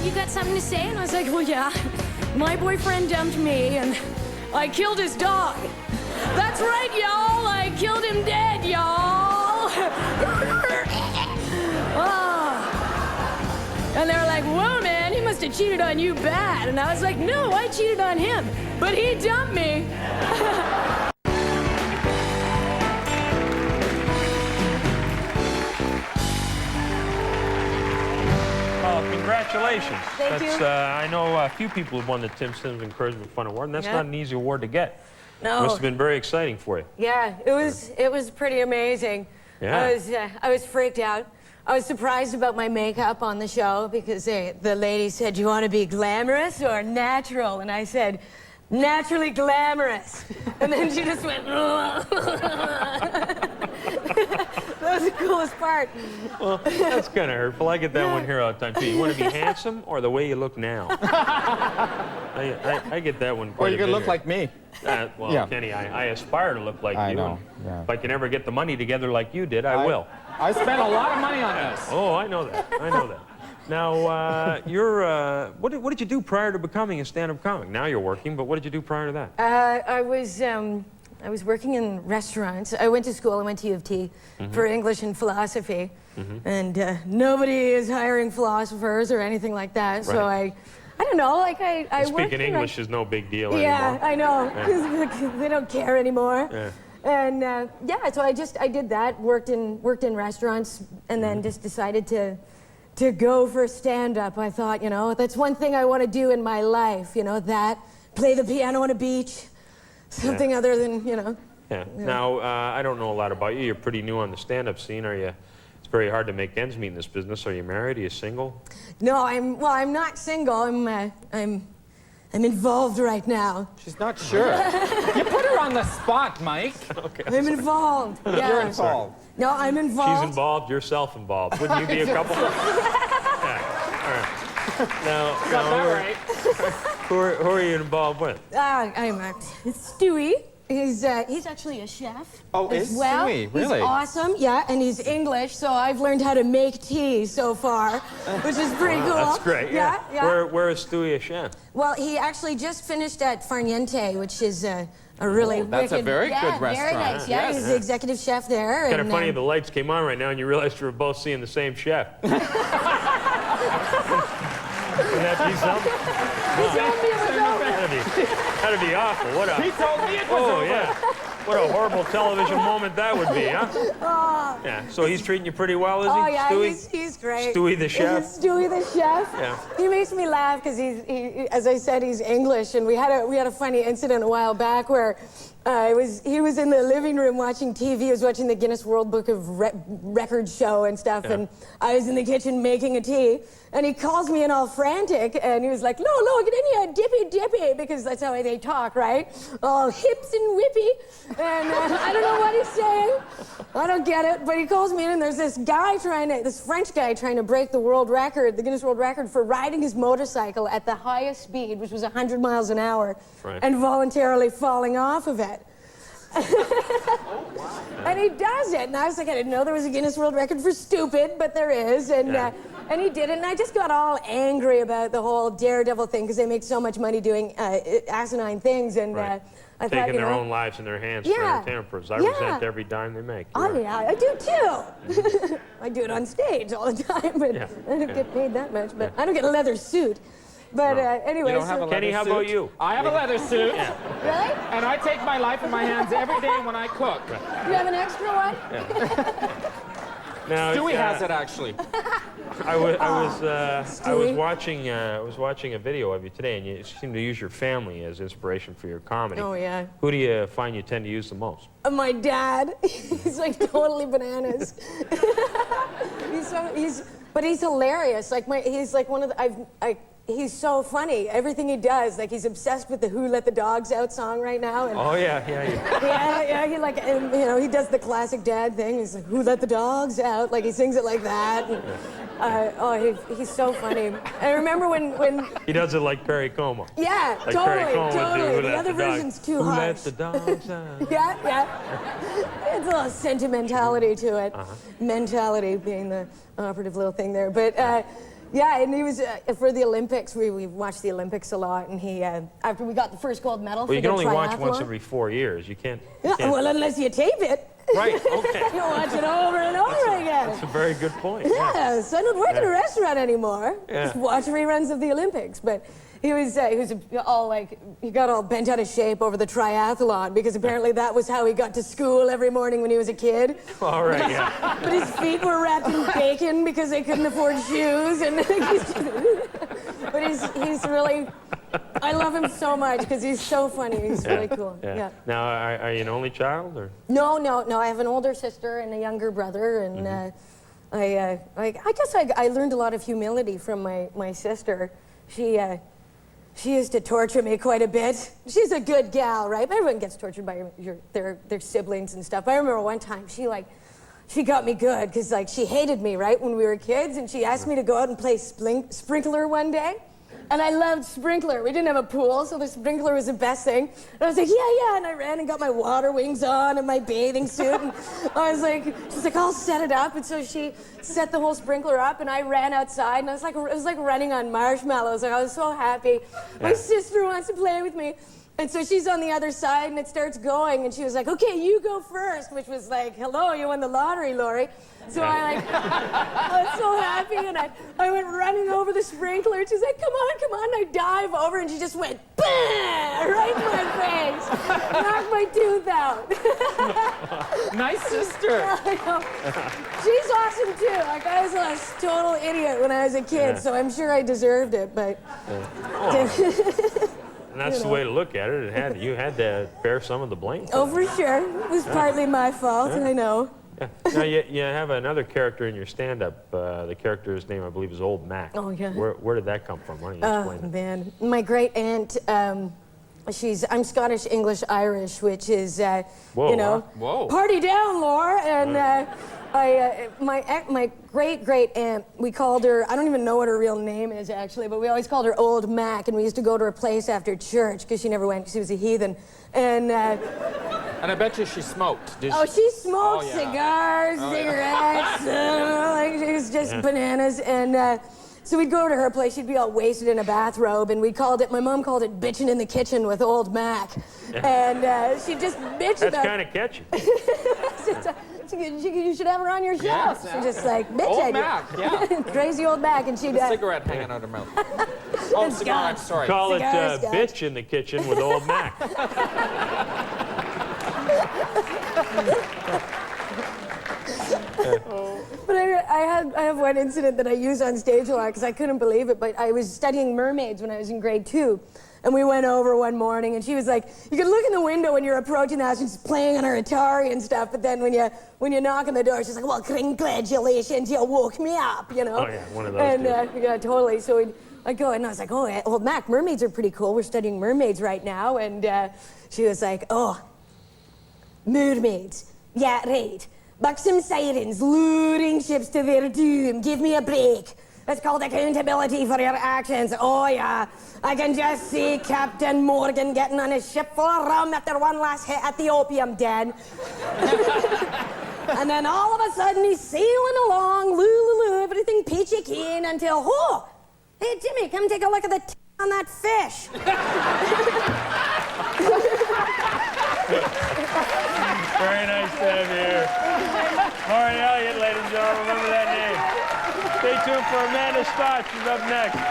you got something to say? And I was like, well, yeah. My boyfriend dumped me, and I killed his dog. That's right, y'all. I killed him dead, y'all. Oh. And they were like, whoa, man, he must have cheated on you bad. And I was like, no, I cheated on him, but he dumped me. Congratulations. Thank you. I know a few people have won the Tim Sims Encouragement Fun Award, and that's not an easy award to get. No. Must have been very exciting for you. Yeah, it was pretty amazing. Yeah. I was freaked out. I was surprised about my makeup on the show because the lady said, "Do you want to be glamorous or natural?" And I said, "Naturally glamorous." And then she just went, That was the coolest part. Well, that's kind of hurtful. I get that one here all the time, too. You want to be handsome or the way you look now? I get that one quite Or you a bit could look here. like me. Well, Yeah. Kenny, I aspire to look like you. I know, And yeah. if I can ever get the money together like you did, I will. I spent a lot of money on this. Oh, I know that. I know that. Now, what did you do prior to becoming a stand-up comic? Now you're working, but what did you do prior to that? I was working in restaurants. I went to school. I went to U of T for English and philosophy. And nobody is hiring philosophers or anything like that. So I don't know, like I worked Speaking English is no big deal anymore. Yeah, I know. They don't care anymore. Yeah. And yeah, so I did that, worked in restaurants, and then just decided to go for stand-up. I thought, you know, that's one thing I want to do in my life, you know, play the piano on a beach, something other than, you know. Yeah. Now, I don't know a lot about you. You're pretty new on the stand-up scene. It's very hard to make ends meet in this business. Are you married? Are you single? No, I'm not single. I'm involved right now. She's not sure. You put her on the spot, Mike. Okay. I'm involved. Yeah. You're involved. No, I'm involved. She's involved, you're self-involved. Wouldn't you be a couple? Yeah. All right. Now, who are you involved with? It's Stewie. He's actually a chef. Oh, as is well. Stewie? Really? He's awesome. Yeah, and he's English, so I've learned how to make tea so far, which is pretty cool. That's great. Yeah, yeah. Where is Stewie a chef? Well, he actually just finished at Farniente, which is a really that's a wicked, very good very restaurant. nice. Yeah, Yes. he's the executive chef there. Kind of funny if the lights came on right now and you realized you were both seeing the same chef. Wouldn't that be something? That'd be awful. He told me it was over. Yeah. What a horrible television moment that would be, huh? Yeah. So he's treating you pretty well, is he? Oh yeah, Stewie? he's great. Stewie the chef. Stewie the chef. Yeah. He makes me laugh because as I said, he's English, and we had a funny incident a while back where he was in the living room watching TV. He was watching the Guinness World Book of Records show and stuff, and I was in the kitchen making a tea, and he calls me in all frantic, and he was like, "No, get in here, dippy," because that's how they talk, right? All hips and whippy, and I don't know what he's saying. I don't get it, but he calls me in, and there's this French guy trying to break the world record, the Guinness World Record, for riding his motorcycle at the highest speed, which was 100 miles an hour, and voluntarily falling off of it. And he does it, and I was like, I didn't know there was a Guinness World Record for stupid, but there is, and he did it, and I just got all angry about the whole daredevil thing because they make so much money doing asinine things, and I thought, taking their own lives in their hands for entertainment purposes. I resent every dime they make. Oh yeah, I do too. I do it on stage all the time, but I don't get paid that much. But I don't get a leather suit. But anyway, You don't have a leather Kenny, how suit? about you? I have a leather suit. Really? And I take my life in my hands every day when I cook. You have an extra one? Now, Stewie has it, actually. I was watching a video of you today, and you seem to use your family as inspiration for your comedy. Oh yeah. Who do you find you tend to use the most? My dad. He's like totally bananas. But he's hilarious. Like he's like one of the he's so funny. Everything he does, like he's obsessed with the "Who Let the Dogs Out" song right now. And Oh yeah. yeah. He like, you know, he does the classic dad thing. He's like, "Who let the dogs out?" Like he sings it like that. And, he's so funny. I remember when He does it like Perry Como. Yeah, Like Perry Como would do, totally. "Who The let other the dogs-" version's too Who harsh. let the dogs out? Yeah. It's a little sentimentality to it. Mentality being the operative little thing there. But Yeah, and he was for the Olympics. We watched the Olympics a lot, and he after we got the first gold medal. Well, you for can the only watch triathlon. once every 4 years. You can't. Yeah, well, unless you tape it. Right. Okay. You watch it over and over again. That's a very good point. Yeah, so I don't work in a restaurant anymore. Yeah. Just watch reruns of the Olympics. But he was all like, he got all bent out of shape over the triathlon because apparently that was how he got to school every morning when he was a kid. All right. Yeah. But his feet were wrapped in bacon because they couldn't afford shoes. And but he's really, I love him so much because he's so funny. He's really cool. Yeah. Now, are you an only child, or? No. I have an older sister and a younger brother, and I guess I learned a lot of humility from my sister. She used to torture me quite a bit. She's a good gal, right? But everyone gets tortured by their siblings and stuff. I remember one time she got me good because she hated me, right, when we were kids, and she asked me to go out and play sprinkler one day. And I loved sprinkler. We didn't have a pool, so the sprinkler was the best thing. And I was like, yeah. And I ran and got my water wings on and my bathing suit. And I was like, she's like, I'll set it up. And so she set the whole sprinkler up, and I ran outside, and it was like running on marshmallows. Like, I was so happy. My sister wants to play with me. And so she's on the other side, and it starts going, and she was like, okay, you go first, which was like, hello, you won the lottery, Laurie. So I was so happy, and I went running over the sprinkler, and she's like, come on, and I dive over, and she just went, bam, right in my face, knocked my tooth out. Nice sister. I know. She's awesome, too. Like, I was a total idiot when I was a kid, so I'm sure I deserved it, but... And that's the way to look at it. You had to bear some of the blame. Oh, for sure. It was partly my fault, I know. Yeah. Now, you have another character in your stand-up. The character's name, I believe, is Old Mac. Oh, yeah. Where did that come from? Why don't you explain it? Man. My great aunt, I'm Scottish, English, Irish, which is, Whoa. party down, Laura. And my great aunt, we called her, I don't even know what her real name is actually, but we always called her Old Mac, and we used to go to her place after church because she never went because she was a heathen. And I bet you she smoked. She smoked cigars, Oh, cigarettes, she was just bananas. And so we'd go to her place. She'd be all wasted in a bathrobe, and my mom called it bitching in the kitchen with Old Mac. And she'd just bitch about. That's kind of catchy. You should have her on your show. Yeah, She's just like, bitch Old at you. Mac, yeah. Crazy Old Mac, and she'd... A cigarette hanging out her mouth. Oh, cigar, sorry. Call it Cigars, guys. bitch in the kitchen with Old Mac. But I have one incident that I use on stage a lot because I couldn't believe it, but I was studying mermaids when I was in grade 2. And we went over one morning, and she was like, you can look in the window when you're approaching the house, she's playing on her Atari and stuff, but then when you knock on the door, she's like, well, congratulations, you woke me up, you know? Oh, yeah, one of those. And, yeah, totally. So I go, and I was like, oh, Old Mac, mermaids are pretty cool. We're studying mermaids right now. And she was like, oh, mermaids. Yeah, right. Buxom sirens luring ships to their doom. Give me a break. It's called accountability for your actions. Oh, yeah. I can just see Captain Morgan getting on his ship full of rum after one last hit at the opium den. And then all of a sudden, he's sailing along, everything peachy keen until, hey, Jimmy, come take a look at the on that fish. Very nice to have you here. Laurie Elliott, ladies and gentlemen, remember that name. Stay tuned for Amanda Stott. She's up next.